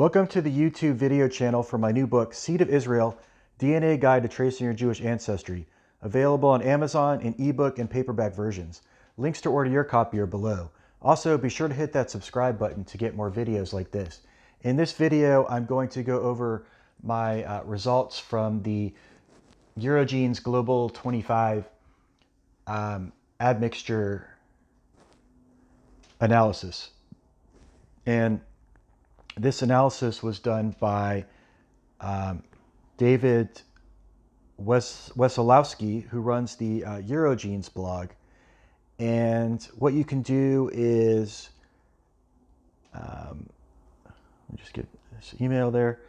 Welcome to the YouTube video channel for my new book, Seed of Israel, DNA Guide to Tracing Your Jewish Ancestry, available on Amazon in ebook and paperback versions. Links to order your copy are below. Also, be sure to hit that subscribe button to get more videos like this. In this video, I'm going to go over my results from the Eurogenes Global 25 admixture analysis. And this analysis was done by David Wesolowski, who runs the Eurogenes blog. And what you can do is, let me just get this email there.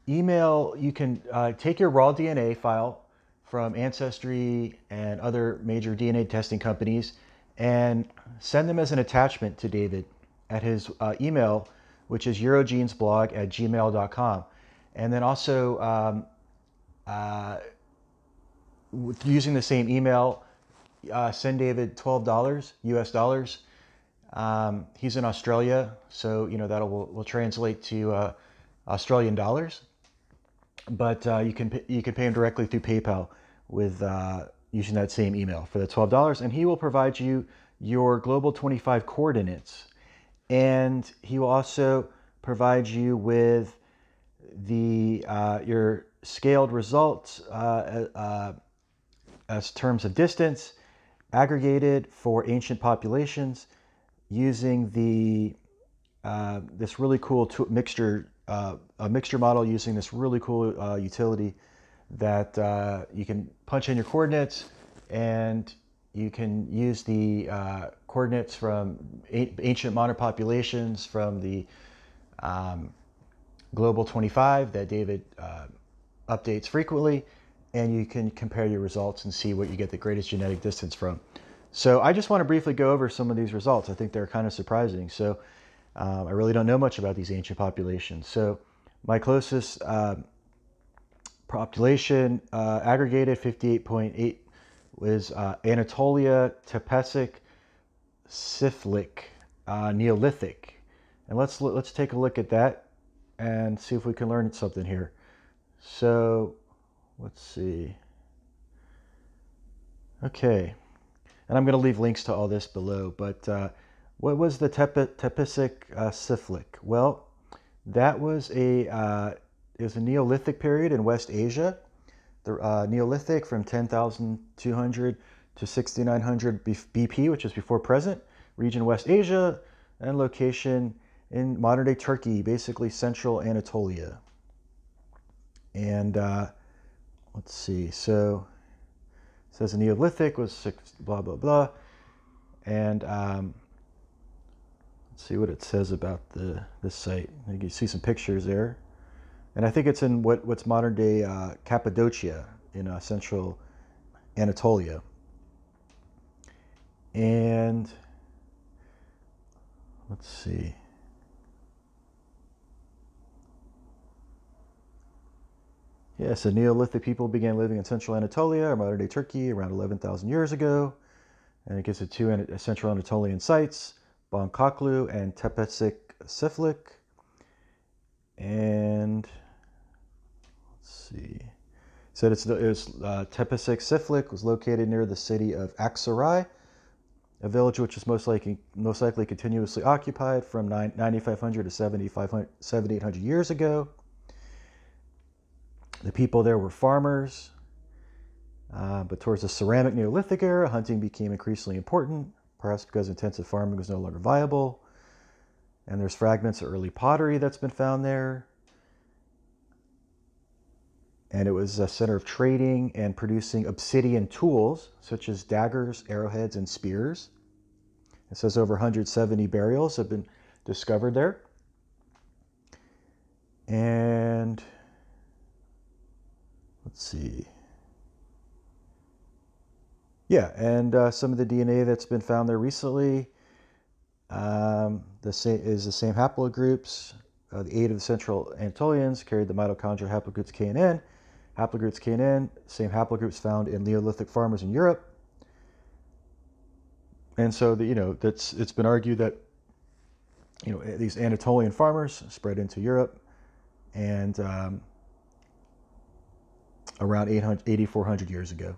You can take your raw DNA file from Ancestry and other major DNA testing companies and send them as an attachment to David at his email, which is eurogenesblog@gmail.com. And then also, using the same email, send David $12 US dollars. He's in Australia, so that will translate to Australian dollars. But you can pay him directly through PayPal with using that same email for the $12, and he will provide you your Global 25 coordinates. And he will also provide you with the your scaled results as terms of distance, aggregated for ancient populations, using the this really cool mixture model, using this really cool utility that you can punch in your coordinates, and you can use the coordinates from ancient modern populations from the Global 25 that David updates frequently, and you can compare your results and see what you get the greatest genetic distance from. So I just want to briefly go over some of these results. I think they're kind of surprising. So I really don't know much about these ancient populations. So my closest population aggregated 58.8 was Anatolia, Tepecik-Çiftlik, Neolithic. And let's take a look at that and see if we can learn something here. So let's see. Okay. And I'm going to leave links to all this below. But what was the Tepecik-Çiftlik? Well, that was it was a Neolithic period in West Asia. The Neolithic from 10,200 to 6,900 BP, which is before present, region West Asia, and location in modern-day Turkey, basically central Anatolia. And let's see, so it says the Neolithic was blah, blah, blah. And let's see what it says about this site. You can see some pictures there. And I think it's in what's modern-day Cappadocia in central Anatolia. And let's see. Yeah, so Neolithic people began living in central Anatolia, or modern-day Turkey, around 11,000 years ago. And it gives it two central Anatolian sites, Bonkoklu and Tepecik-Çiftlik. And let's see. So Tepecik-Çiftlik was located near the city of Aksaray, a village which was most likely continuously occupied from 9,500 to 7,800 years ago. The people there were farmers, but towards the ceramic Neolithic era, hunting became increasingly important, perhaps because intensive farming was no longer viable. And there's fragments of early pottery that's been found there. And it was a center of trading and producing obsidian tools, such as daggers, arrowheads, and spears. It says over 170 burials have been discovered there. And let's see. Yeah, and some of the DNA that's been found there recently the same haplogroups. The 8 of the Central Anatolians carried the mitochondrial haplogroups K and N. Haplogroups K and N, same haplogroups found in Neolithic farmers in Europe. And so, it's been argued that these Anatolian farmers spread into Europe, and around 8,400 years ago.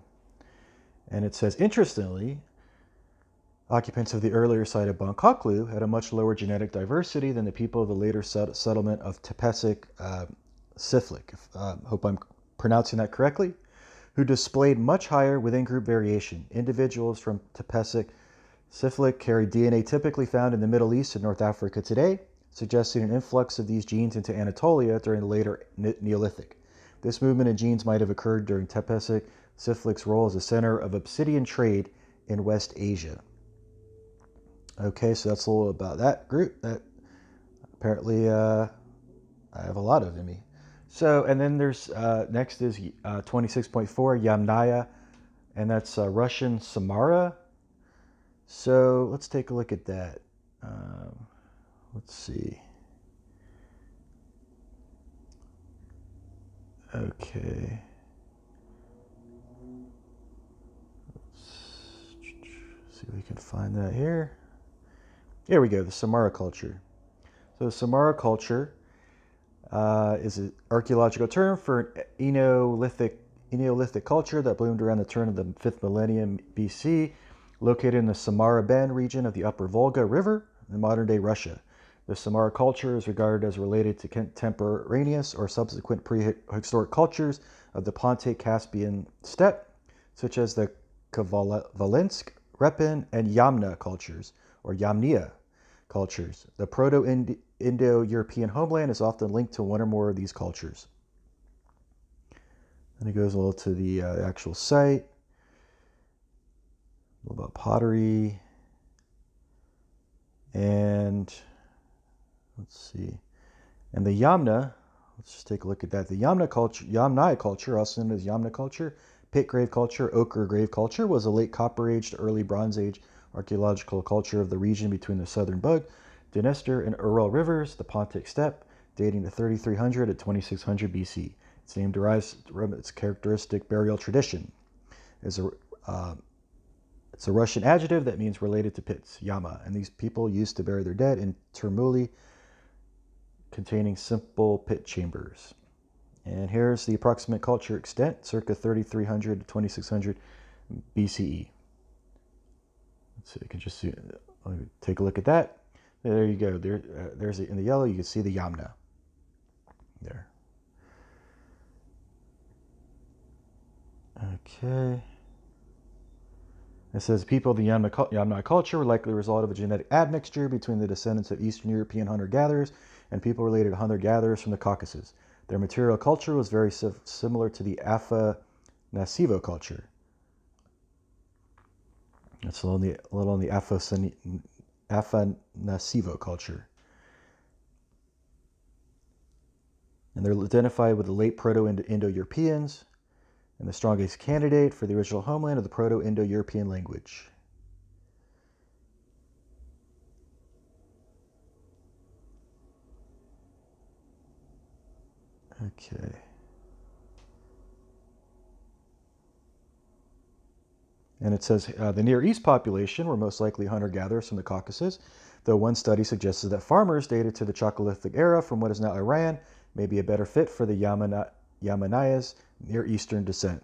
And it says, interestingly, occupants of the earlier site of Bonkoklu had a much lower genetic diversity than the people of the later settlement of Tepecik-Çiftlik, hope I'm pronouncing that correctly, who displayed much higher within-group variation. Individuals from Tepecik-Çiftlik carry DNA typically found in the Middle East and North Africa today, suggesting an influx of these genes into Anatolia during the later Neolithic. This movement in genes might have occurred during Tepecik-Çiftlik's role as a center of obsidian trade in West Asia. Okay, so that's a little about that group. That apparently I have a lot of in me. So, and then there's next is 26.4 Yamnaya, and that's Russian Samara. So let's take a look at that. Let's see. Okay. Let's see if we can find that here. Here we go, the Samara culture. So the Samara culture is an archaeological term for an Neolithic culture that bloomed around the turn of the 5th millennium BC, located in the Samara Bend region of the Upper Volga River in modern-day Russia. The Samara culture is regarded as related to contemporaneous or subsequent prehistoric cultures of the Pontic-Caspian steppe, such as the Khvalynsk, Repin, and Yamna cultures, or Yamnaya cultures. The Proto-Indo-European homeland is often linked to one or more of these cultures. And it goes a little to the actual site. A little about pottery. And let's see. And the Yamna, let's just take a look at that. The Yamnaya culture, also known as Yamna culture, pit grave culture, ochre grave culture, was a late Copper Age to early Bronze Age archaeological culture of the region between the southern Bug, Dniester, and Ural rivers, the Pontic steppe, dating to 3300 to 2600 BC. Its name derives from its characteristic burial tradition. It's a Russian adjective that means related to pits, yama, and these people used to bury their dead in termuli containing simple pit chambers. And here's the approximate culture extent, circa 3300 to 2600 BCE. So you can just see, take a look at that. There you go. There's it in the yellow. You can see the Yamna there. Okay. It says people of the Yamnaya culture were likely a result of a genetic admixture between the descendants of Eastern European hunter-gatherers and people related to hunter-gatherers from the Caucasus. Their material culture was very similar to the Afro-Nasivo culture. It's a little on the Afro-Nasivo culture. And they're identified with the late Proto-Indo-Europeans and the strongest candidate for the original homeland of the Proto-Indo-European language. Okay. And it says the Near East population were most likely hunter-gatherers from the Caucasus, though one study suggested that farmers dated to the Chalcolithic era from what is now Iran may be a better fit for the Yamunaya's Near Eastern descent.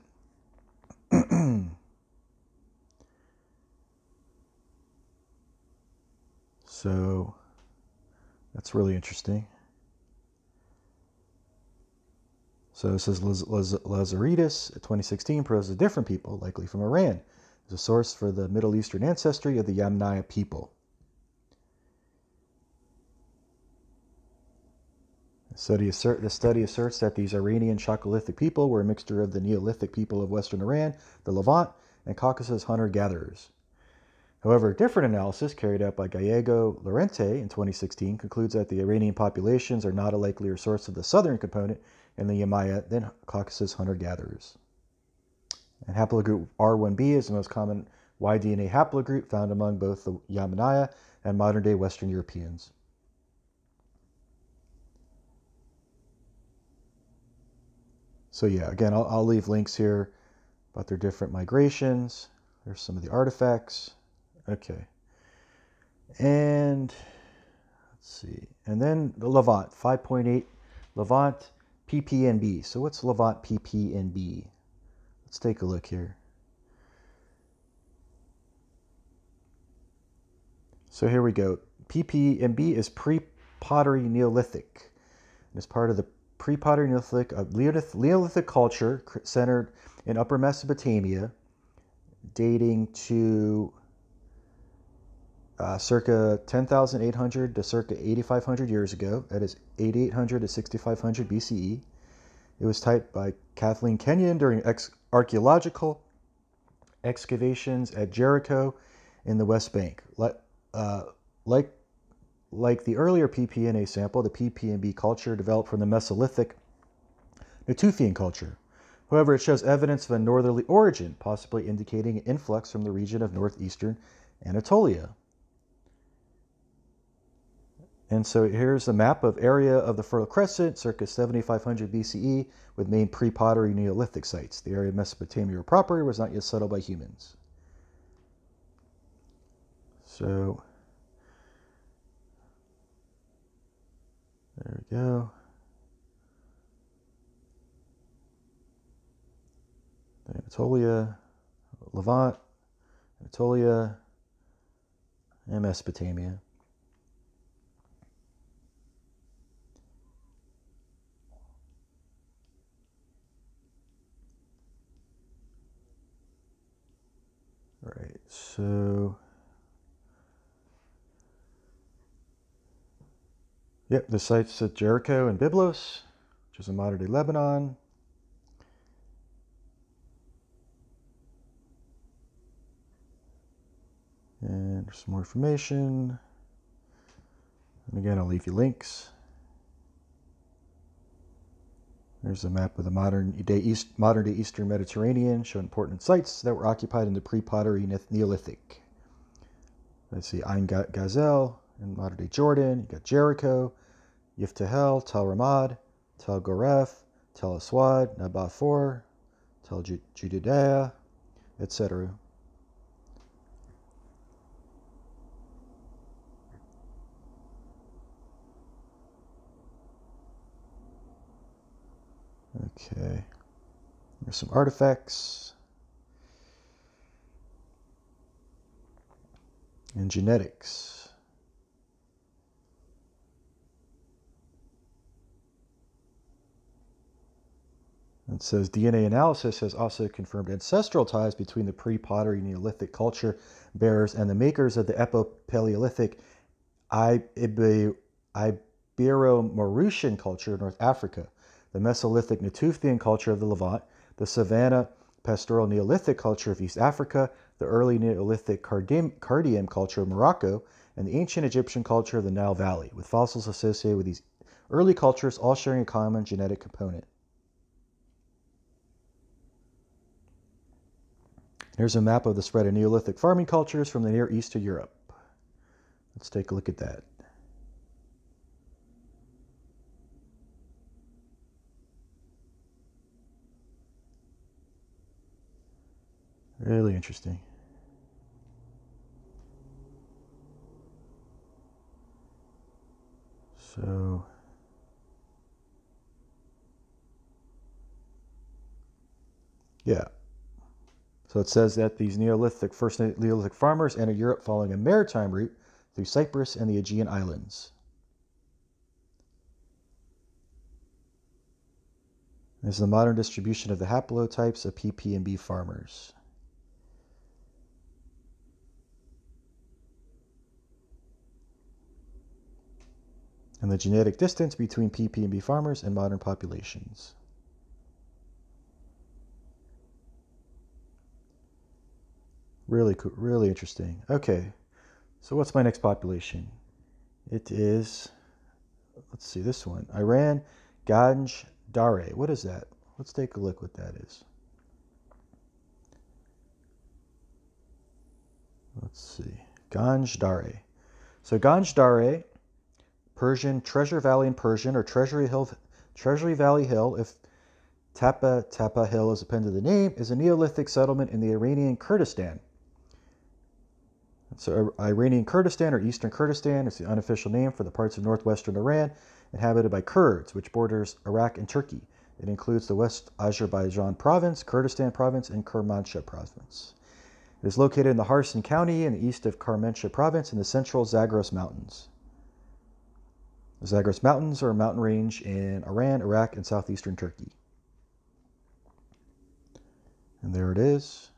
So that's really interesting. So it says Lazaridis, 2016, proposes different people, likely from Iran, as a source for the Middle Eastern ancestry of the Yamnaya people. The study asserts that these Iranian Chalcolithic people were a mixture of the Neolithic people of Western Iran, the Levant, and Caucasus hunter-gatherers. However, a different analysis carried out by Gallego Lorente in 2016 concludes that the Iranian populations are not a likelier source of the southern component in the Yamnaya than Caucasus hunter-gatherers. And haplogroup R1b is the most common Y-DNA haplogroup found among both the Yamnaya and modern-day Western Europeans. So yeah, again, I'll leave links here about their different migrations. There's some of the artifacts. Okay. And let's see. And then the Levant, 5.8. Levant PPNB. So what's Levant PPNB? Let's take a look here. So here we go. PPNB is Pre-Pottery Neolithic. It's part of the Pre-Pottery Neolithic, Neolithic culture centered in Upper Mesopotamia, dating to circa 10,800 to circa 8,500 years ago. That is 8,800 to 6,500 BCE. It was typed by Kathleen Kenyon during archaeological excavations at Jericho in the West Bank. Like the earlier PPNA sample, the PPNB culture developed from the Mesolithic Natufian culture. However, it shows evidence of a northerly origin, possibly indicating an influx from the region of northeastern Anatolia. And so here's a map of area of the Fertile Crescent, circa 7,500 BCE, with main pre-pottery Neolithic sites. The area of Mesopotamia proper was not yet settled by humans. So there we go. Anatolia, Levant, Anatolia, and Mesopotamia. All right, so yep, the sites at Jericho and Byblos, which is in modern-day Lebanon. And there's some more information. And again, I'll leave you links. There's a map of the modern-day Eastern Mediterranean, showing important sites that were occupied in the pre-pottery Neolithic. Let's see, Ain Gazel in modern-day Jordan. You got Jericho, Yiftahel, Tel Ramad, Tel Goref, Tel Aswad, Nabah 4, Tel Judea, etc. Okay, there's some artifacts and genetics. It says DNA analysis has also confirmed ancestral ties between the pre-pottery Neolithic culture bearers and the makers of the Epo-Paleolithic Iberomaurusian culture in North Africa, the Mesolithic Natufian culture of the Levant, the Savannah Pastoral Neolithic culture of East Africa, the early Neolithic Cardium culture of Morocco, and the ancient Egyptian culture of the Nile Valley, with fossils associated with these early cultures all sharing a common genetic component. Here's a map of the spread of Neolithic farming cultures from the Near East to Europe. Let's take a look at that. Really interesting. So yeah. So it says that these first Neolithic farmers entered Europe following a maritime route through Cyprus and the Aegean Islands. This is the modern distribution of the haplotypes of PP and B farmers. And the genetic distance between PP and B farmers and modern populations. Really cool, really interesting. Okay, so what's my next population? It is, let's see, this one. Iran, Ganj Dareh. What is that? Let's take a look what that is. Let's see, Ganj Dareh. So Ganj Dareh, Persian, Treasure Valley in Persian, or Treasury Valley Hill, if Tapa Hill is appended to the name, is a Neolithic settlement in the Iranian Kurdistan. So Iranian Kurdistan or Eastern Kurdistan is the unofficial name for the parts of northwestern Iran inhabited by Kurds, which borders Iraq and Turkey. It includes the West Azerbaijan province, Kurdistan province, and Kermanshah province. It is located in the Kharson County in the east of Kermanshah province in the central Zagros Mountains. The Zagros Mountains are a mountain range in Iran, Iraq, and southeastern Turkey. And there it is.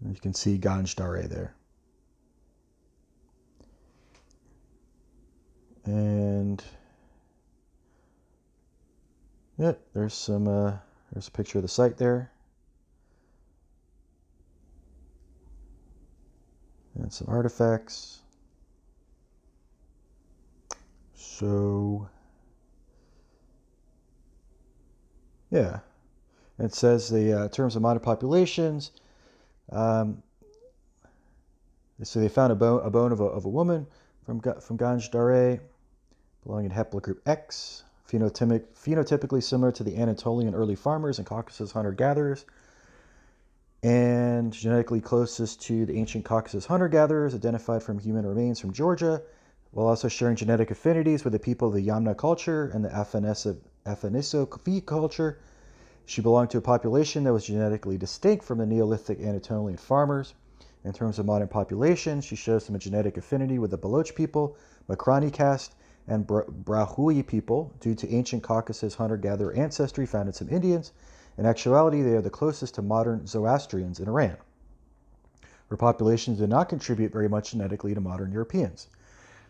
And you can see Ganj Dareh there. And yep, there's a picture of the site there. And some artifacts. So yeah, it says the terms of modern populations. So they found a bone of a woman from Ganj Dareh, belonging to haplogroup X, phenotypically similar to the Anatolian early farmers and Caucasus hunter-gatherers, and genetically closest to the ancient Caucasus hunter-gatherers identified from human remains from Georgia, while also sharing genetic affinities with the people of the Yamuna culture and the Afaniso culture. She belonged to a population that was genetically distinct from the Neolithic Anatolian farmers. In terms of modern population, she shows some genetic affinity with the Baloch people, Makrani caste, and Brahui people due to ancient Caucasus hunter-gatherer ancestry found in some Indians. In actuality, they are the closest to modern Zoroastrians in Iran. Her populations did not contribute very much genetically to modern Europeans.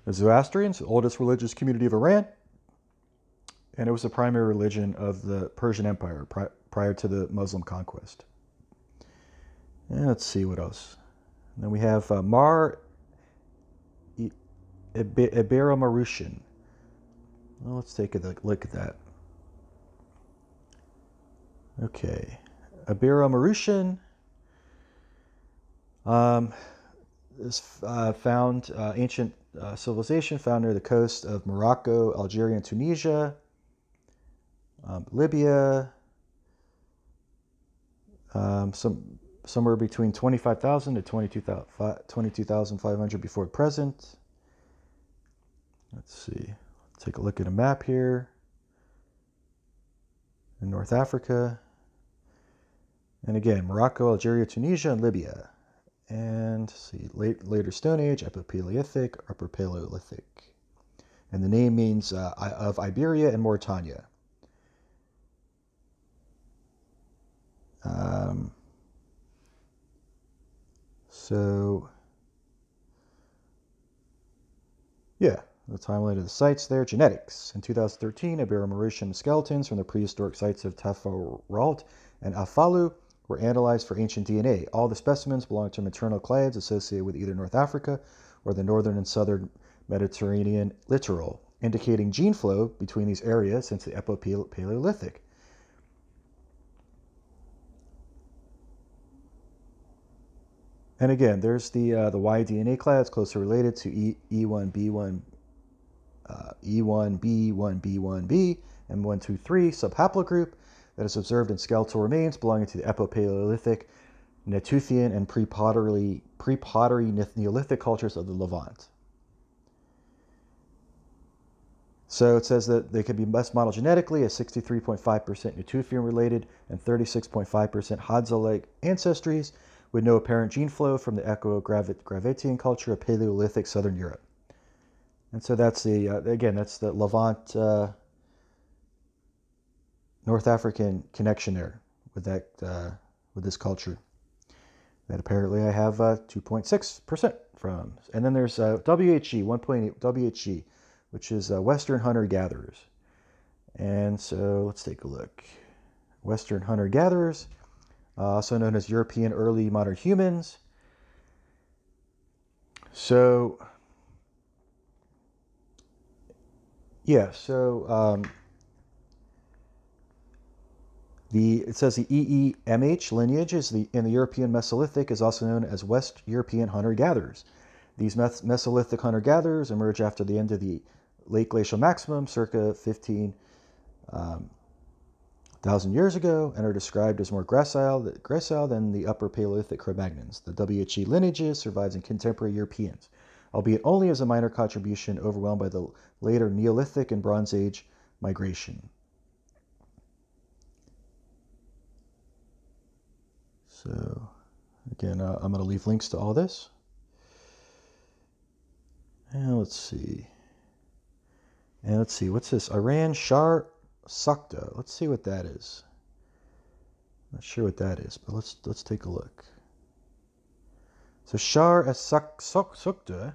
The Zoroastrians, the oldest religious community of Iran, and it was the primary religion of the Persian Empire prior to the Muslim conquest. And let's see what else. And then we have Mar Iberomaurusian. Well, let's take a look at that. Okay, Iberomaurusian is found ancient civilization found near the coast of Morocco, Algeria, and Tunisia, Libya, somewhere between 25,000 to 22,500 before present. Let's see. Take a look at a map here in North Africa. And again, Morocco, Algeria, Tunisia, and Libya. And see, later Stone Age, Epipaleolithic, Upper Paleolithic. And the name means of Iberia and Mauritania. So, yeah, the timeline of the sites there. Genetics. In 2013, Iberomaurusian skeletons from the prehistoric sites of Tafaralt and Afalu were analyzed for ancient DNA. All the specimens belong to maternal clades associated with either North Africa or the northern and southern Mediterranean littoral, indicating gene flow between these areas since the Epipaleolithic. And again, there's the Y-DNA clades closely related to E1B1, E1B1B1B, and 123 subhaplogroup that is observed in skeletal remains belonging to the Epipaleolithic, Natuthian, and Pre-Pottery Neolithic cultures of the Levant. So it says that they can be best modeled genetically as 63.5% Natuthian related and 36.5% Hadza-like ancestries, with no apparent gene flow from the Echo-Gravitian culture of Paleolithic Southern Europe. And so that's the, again, that's the Levant, North African connection there with that, with this culture. That apparently I have 2.6% from. And then there's WHG, 1.8 WHG, which is Western Hunter-Gatherers. And so let's take a look. Western Hunter-Gatherers, also known as European early modern humans. So, yeah, so it says the EEMH lineage is in the European Mesolithic is also known as West European hunter-gatherers. These Mesolithic hunter-gatherers emerge after the end of the late glacial maximum, circa 15,000 1,000 years ago and are described as more gracile than the Upper Paleolithic Cro-Magnons. The WHE lineage survives in contemporary Europeans, albeit only as a minor contribution overwhelmed by the later Neolithic and Bronze Age migration. So, again, I'm going to leave links to all this. And let's see. What's this? Iran Shar-e Sukhteh. Let's see what that is. Not sure what that is, but let's take a look. So Shar-e Sukhteh,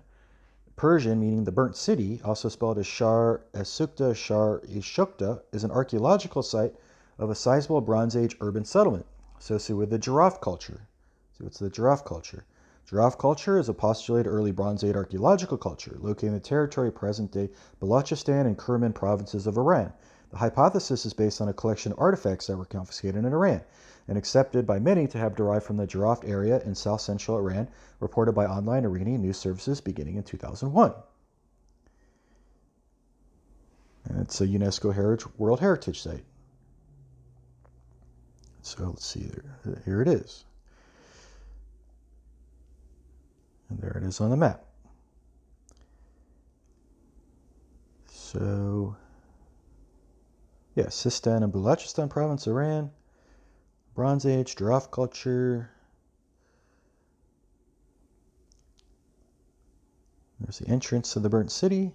Persian meaning the burnt city, also spelled as Shar-e Sukhteh, Shar-e Sukhteh, is an archaeological site of a sizable Bronze Age urban settlement associated with the Giraffe Culture. So what's the Giraffe Culture? Giraffe Culture is a postulated early Bronze Age archaeological culture located in the territory of present-day Balochistan and Kerman provinces of Iran. The hypothesis is based on a collection of artifacts that were confiscated in Iran and accepted by many to have derived from the Giraffe area in south-central Iran, reported by online Iranian news services beginning in 2001. And it's a UNESCO World Heritage Site. So let's see there. Here it is. And there it is on the map. So, yeah, Sistan and Balochistan province, Iran, Bronze Age, Giraffe Culture. There's the entrance to the burnt city.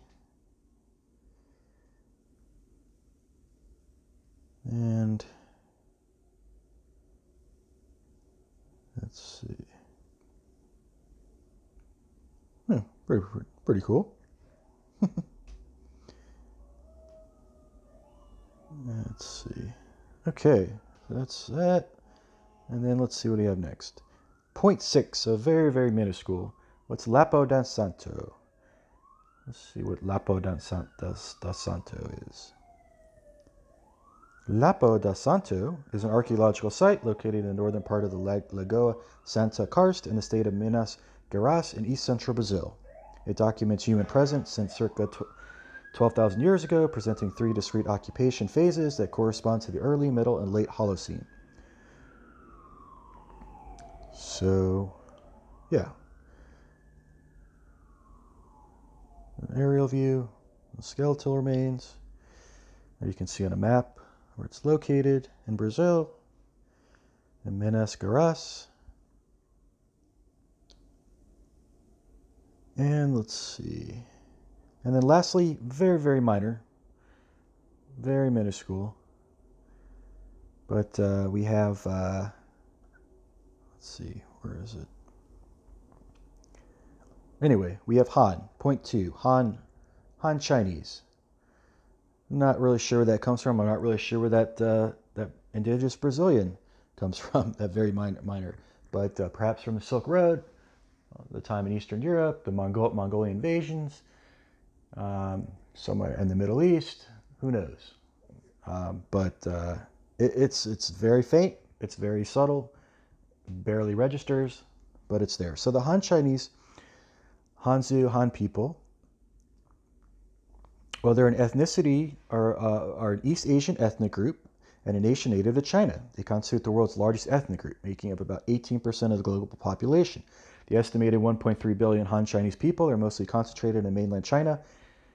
And let's see. Pretty cool. Let's see. Okay, that's that. And then let's see what we have next. Point 6, so very, very minuscule. What's Lapa da Santo? Let's see what Lapa da Santo is. Lapa da Santo is an archaeological site located in the northern part of the Lagoa Santa Karst in the state of Minas Gerais in east-central Brazil. It documents human presence since circa 12,000 years ago, presenting 3 discrete occupation phases that correspond to the early, middle, and late Holocene. So, yeah. An aerial view, the skeletal remains. There you can see on a map where it's located in Brazil, in Minas Gerais. And let's see. And then lastly, very, very minor, very minuscule. But we have, let's see, where is it? Anyway, we have Han, point 2, Han Chinese. I'm not really sure where that comes from. I'm not really sure where that indigenous Brazilian comes from, that very minor. But perhaps from the Silk Road, the time in Eastern Europe, the Mongolian invasions, somewhere in the Middle East, who knows? But it's very faint, it's very subtle, barely registers, but it's there. So the Han Chinese, Hanzu Han people, well, they're an ethnicity, are an East Asian ethnic group and a nation native to China. They constitute the world's largest ethnic group, making up about 18% of the global population. The estimated 1.3 billion Han Chinese people are mostly concentrated in mainland China.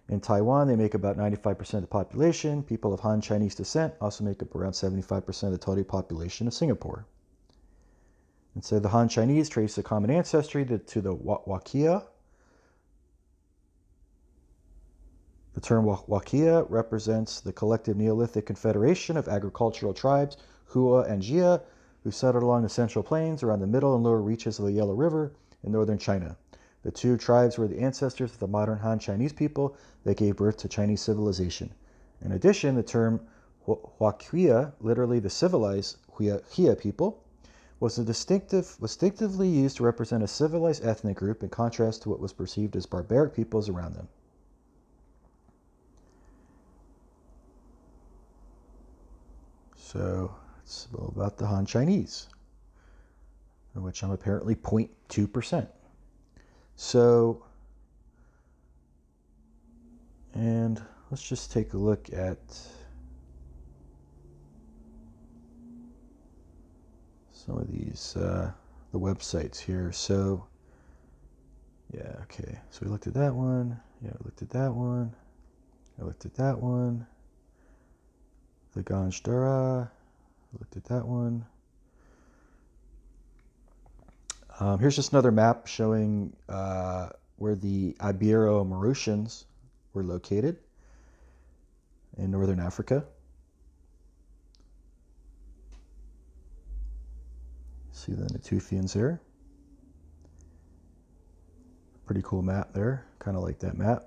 In Taiwan, they make about 95% of the population. People of Han Chinese descent also make up around 75% of the total population of Singapore. And so the Han Chinese trace a common ancestry to the Wakia. The term Wakia represents the collective Neolithic confederation of agricultural tribes, Hua and Jia, who settled along the central plains around the middle and lower reaches of the Yellow River in northern China. The two tribes were the ancestors of the modern Han Chinese people that gave birth to Chinese civilization. In addition, the term Huaquia, literally the civilized Hia people, was distinctively used to represent a civilized ethnic group in contrast to what was perceived as barbaric peoples around them. So it's about the Han Chinese, of which I'm apparently 0.2%. So, and let's just take a look at some of these the websites here. So yeah, okay. So we looked at that one. Yeah, we looked at that one. I looked at that one. The Ganj Dareh. I looked at that one. Here's just another map showing where the Iberomaurusians were located in northern Africa. See the Natufians there. Pretty cool map there. Kind of like that map.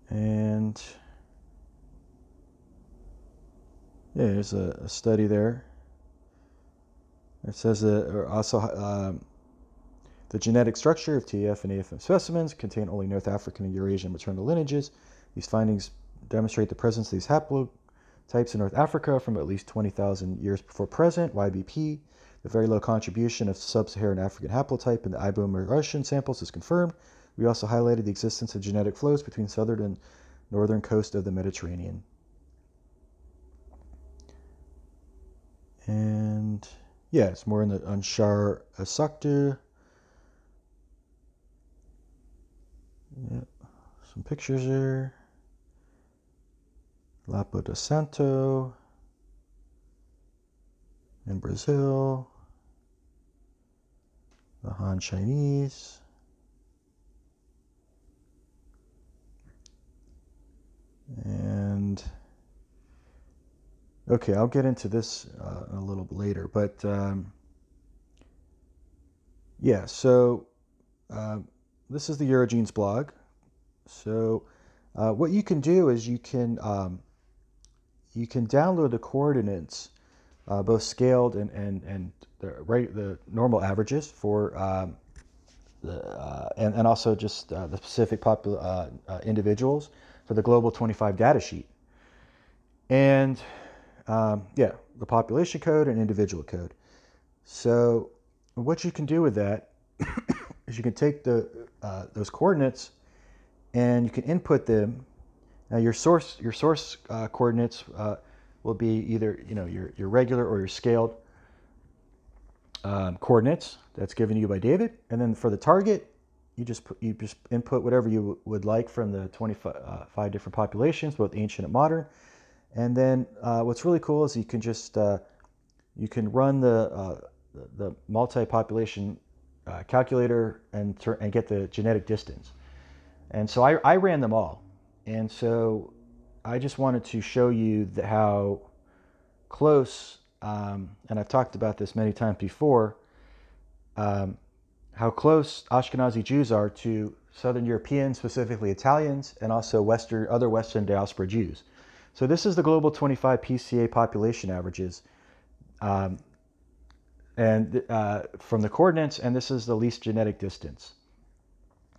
And yeah, there's a study there. It says that also the genetic structure of TF and AFM specimens contain only North African and Eurasian maternal lineages. These findings demonstrate the presence of these haplotypes in North Africa from at least 20,000 years before present, YBP. The very low contribution of sub-Saharan African haplotype in the Iberomaurusian samples is confirmed. We also highlighted the existence of genetic flows between southern and northern coast of the Mediterranean. And yeah, it's more on Shar-e Sukhteh. Yeah, some pictures there. Lapa de Santo in Brazil. The Han Chinese. And okay, I'll get into this a little bit later, but yeah, so this is the Eurogenes blog. So what you can do is you can download the coordinates, both scaled and the normal averages for and also just the specific individuals for the Global 25 data sheet. And yeah, the population code and individual code. So what you can do with that is you can take those coordinates and you can input them. Now your source coordinates will be either your regular or your scaled coordinates that's given to you by David, and then for the target, you just input whatever you would like from the 25 different populations, both ancient and modern. And then what's really cool is you can just you can run the multi-population calculator and get the genetic distance. And so I ran them all, and so I just wanted to show you how close, and I've talked about this many times before, how close Ashkenazi Jews are to Southern Europeans, specifically Italians, and also other Western diaspora Jews. So this is the Global 25 PCA population averages, and from the coordinates, and this is the least genetic distance.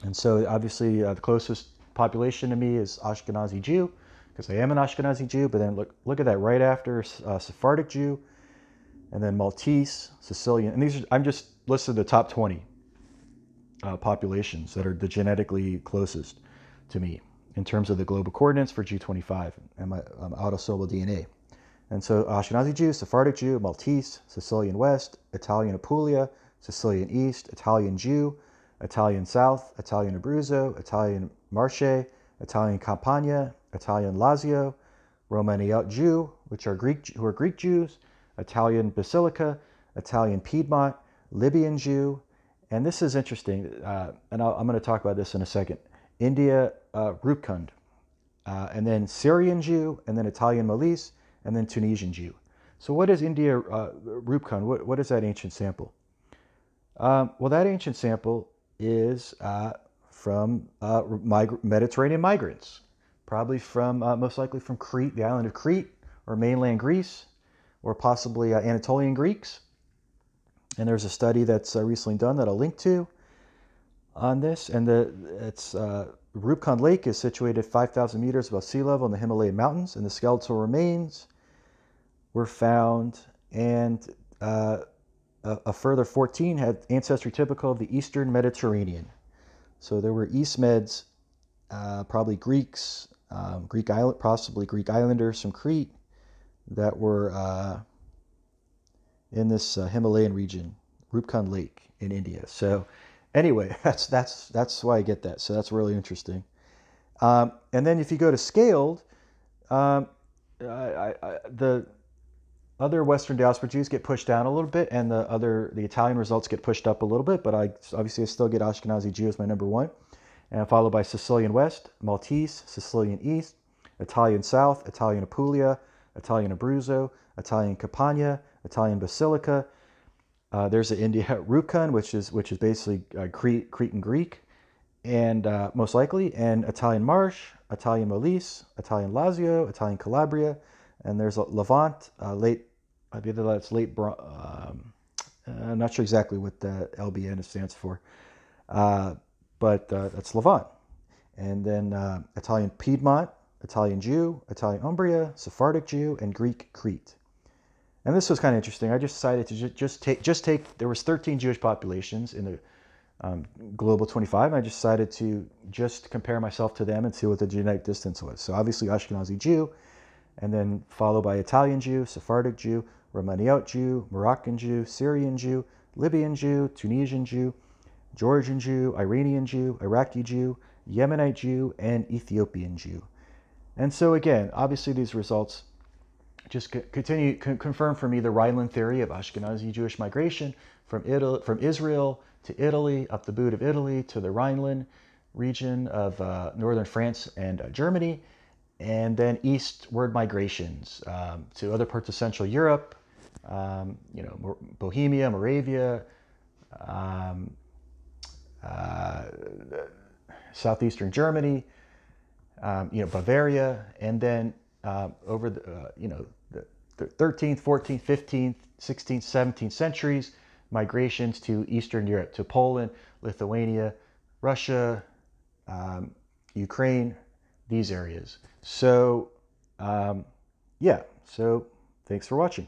And so obviously the closest population to me is Ashkenazi Jew, because I am an Ashkenazi Jew, but then look at that right after Sephardic Jew, and then Maltese, Sicilian, and these I'm just listed the top 20 populations that are the genetically closest to me in terms of the global coordinates for G25 and my autosomal DNA. And so Ashkenazi Jew, Sephardic Jew, Maltese, Sicilian West, Italian Apulia, Sicilian East, Italian Jew, Italian South, Italian Abruzzo, Italian Marche, Italian Campania, Italian Lazio, Romaniote Jew, who are Greek Jews, Italian Basilica, Italian Piedmont, Libyan Jew, and this is interesting, and I'm going to talk about this in a second. India, Roopkund, and then Syrian Jew, and then Italian Malise, and then Tunisian Jew. So what is India, Roopkund? What is that ancient sample? Well, that ancient sample is from Mediterranean migrants, probably from, most likely from Crete, the island of Crete, or mainland Greece, or possibly Anatolian Greeks. And there's a study that's recently done that I'll link to on this. And Roopkund Lake is situated 5,000 meters above sea level in the Himalayan mountains, and the skeletal remains were found, and a further 14 had ancestry typical of the Eastern Mediterranean. So there were East Meds, probably Greeks, possibly Greek islanders from Crete that were in this Himalayan region, Roopkund Lake in India. So anyway, that's why I get that. So that's really interesting. And then if you go to scaled, um, the other Western diaspora Jews get pushed down a little bit, and the Italian results get pushed up a little bit. But I still get Ashkenazi Jew as my number one, and followed by Sicilian West, Maltese, Sicilian East, Italian South, Italian Apulia, Italian Abruzzo, Italian Campania, Italian Basilica. There's the India Roopkund, which is basically Cretan Greek, and most likely, and Italian Marsh, Italian Molise, Italian Lazio, Italian Calabria, and there's Levant, I'm not sure exactly what the LBN stands for, but that's Levant. And then Italian Piedmont, Italian Jew, Italian Umbria, Sephardic Jew, and Greek Crete. And this was kind of interesting. I just decided to just take. There was 13 Jewish populations in the Global 25. And I decided to just compare myself to them and see what the genetic distance was. So obviously Ashkenazi Jew, and then followed by Italian Jew, Sephardic Jew, Romaniote Jew, Moroccan Jew, Syrian Jew, Libyan Jew, Tunisian Jew, Georgian Jew, Iranian Jew, Iraqi Jew, Yemenite Jew, and Ethiopian Jew. And so again, obviously these results just confirm for me the Rhineland theory of Ashkenazi Jewish migration from Israel to Italy, up the boot of Italy to the Rhineland region of northern France and Germany, and then eastward migrations to other parts of Central Europe, Bohemia, Moravia, southeastern Germany, Bavaria, and then over the 13th, 14th, 15th, 16th, 17th centuries, migrations to Eastern Europe, to Poland, Lithuania, Russia, Ukraine, these areas. So, yeah, so thanks for watching.